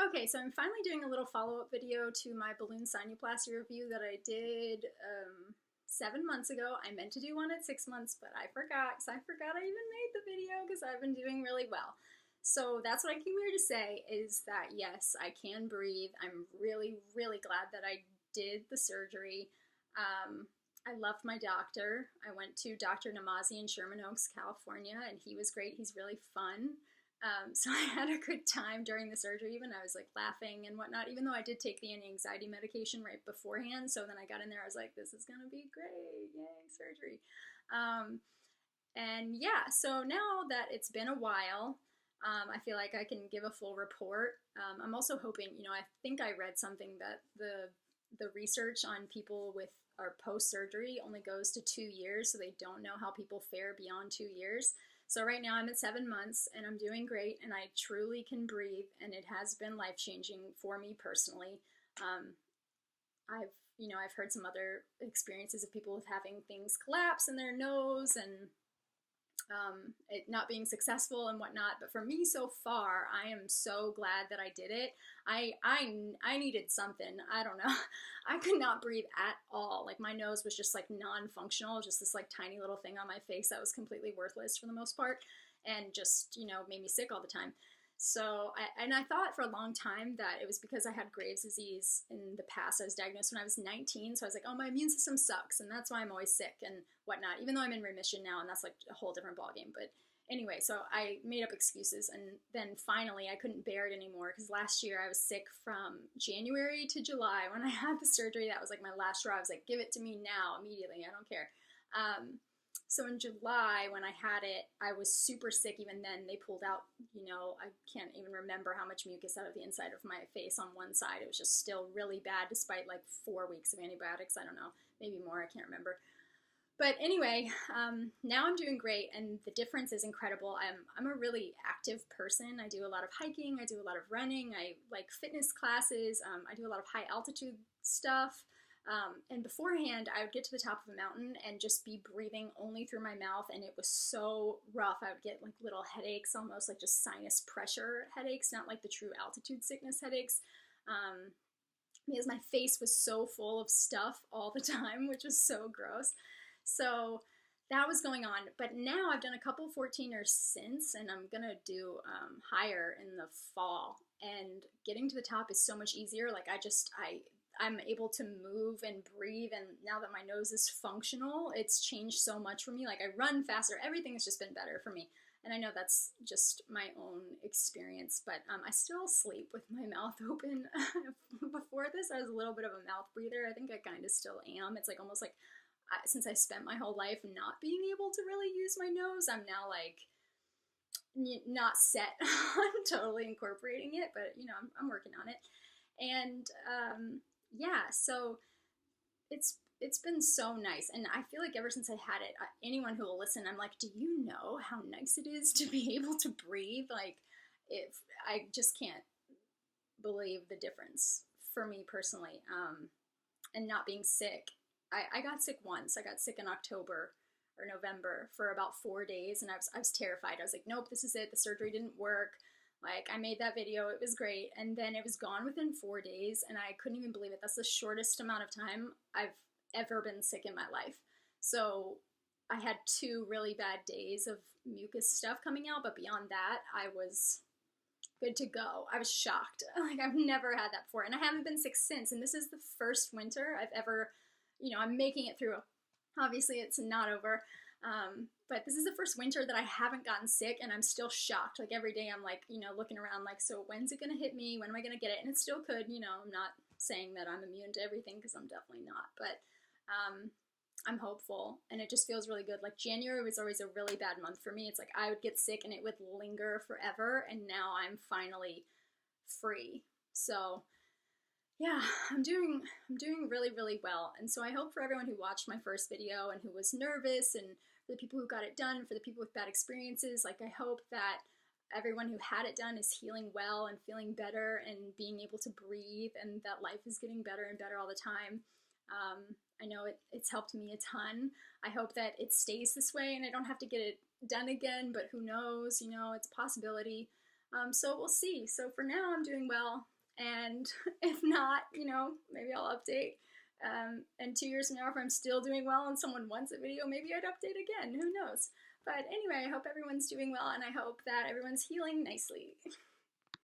Okay, so I'm finally doing a little follow-up video to my balloon sinuplasty review that I did 7 months ago. I meant to do one at 6 months, but I forgot because I forgot I even made the video because I've been doing really well. So that's what I came here to say is that yes, I can breathe. I'm really, really glad that I did the surgery. Um, I loved my doctor. I went to Dr. Namazi in Sherman Oaks, California, and he was great. He's really fun. So I had a good time during the surgery. Even I was like laughing and whatnot. Even though I did take the anti-anxiety medication right beforehand, so then I got in there. I was like, "This is gonna be great! Yay, surgery!" Um, and yeah, so now that it's been a while, I feel like I can give a full report. I'm also hoping, I think I read something that the research on people with our post surgery only goes to 2 years, so they don't know how people fare beyond 2 years. So right now I'm at 7 months and I'm doing great, and I truly can breathe, and it has been life changing for me personally. Um, I've heard some other experiences of people with having things collapse in their nose and it not being successful and whatnot. But for me, so far, I am so glad that I did it. I needed something. I don't know. I could not breathe at all. Like my nose was just like non-functional, just this like tiny little thing on my face that was completely worthless for the most part, and just made me sick all the time. So I thought for a long time that it was because I had Graves' disease in the past. I was diagnosed when I was 19, so I was like, oh, my immune system sucks, and that's why I'm always sick and whatnot. Even though I'm in remission now, and that's like a whole different ballgame. But anyway, so I made up excuses, and then finally I couldn't bear it anymore because last year I was sick from January to July when I had the surgery. That was like my last straw. I was like, give it to me now, immediately. I don't care. So in July, when I had it, I was super sick. Even then, they pulled out, I can't even remember how much mucus out of the inside of my face on one side. It was just still really bad despite like 4 weeks of antibiotics. I don't know, maybe more, I can't remember. But anyway, now I'm doing great, and the difference is incredible. I'm a really active person. I do a lot of hiking, I do a lot of running, I like fitness classes, I do a lot of high altitude stuff. And beforehand, I would get to the top of a mountain and just be breathing only through my mouth, and it was so rough. I would get like little headaches, almost like just sinus pressure headaches, not like the true altitude sickness headaches, um, because my face was so full of stuff all the time, which was so gross. So that was going on. But now I've done a couple 14ers since, and I'm gonna do higher in the fall. And getting to the top is so much easier. Like I'm able to move and breathe, and now that my nose is functional, it's changed so much for me. Like I run faster. Everything has just been better for me. And I know that's just my own experience, but I still sleep with my mouth open. Before this, I was a little bit of a mouth breather. I think I kind of still am. It's like almost like since I spent my whole life not being able to really use my nose, I'm now like not set on totally incorporating it, but I'm working on it. And yeah, so it's been so nice, and I feel like ever since I had it, anyone who will listen, I'm like, do you know how nice it is to be able to breathe? Like, if I just can't believe the difference for me personally, and not being sick. I got sick once. I got sick in October or November for about 4 days, and I was terrified. I was like, nope, this is it. The surgery didn't work. Like, I made that video, it was great, and then it was gone within 4 days, and I couldn't even believe it. That's the shortest amount of time I've ever been sick in my life. So I had 2 really bad days of mucus stuff coming out, but beyond that, I was good to go. I was shocked. Like, I've never had that before, and I haven't been sick since, and this is the first winter I've ever, I'm making it through. Obviously, it's not over. But this is the first winter that I haven't gotten sick, and I'm still shocked. Like every day I'm like, looking around like, so when's it gonna hit me? When am I gonna get it? And it still could, I'm not saying that I'm immune to everything because I'm definitely not, but I'm hopeful, and it just feels really good. Like January was always a really bad month for me. It's like I would get sick and it would linger forever, and now I'm finally free. So yeah, I'm doing really, really well. And so I hope for everyone who watched my first video and who was nervous, and for the people who got it done, for the people with bad experiences, like I hope that everyone who had it done is healing well and feeling better and being able to breathe, and that life is getting better and better all the time. I know it's helped me a ton. I hope that it stays this way and I don't have to get it done again, but who knows, it's a possibility. So we'll see. So for now, I'm doing well, and if not, you know, maybe I'll update. And 2 years from now, if I'm still doing well and someone wants a video, maybe I'd update again. Who knows? But anyway, I hope everyone's doing well, and I hope that everyone's healing nicely.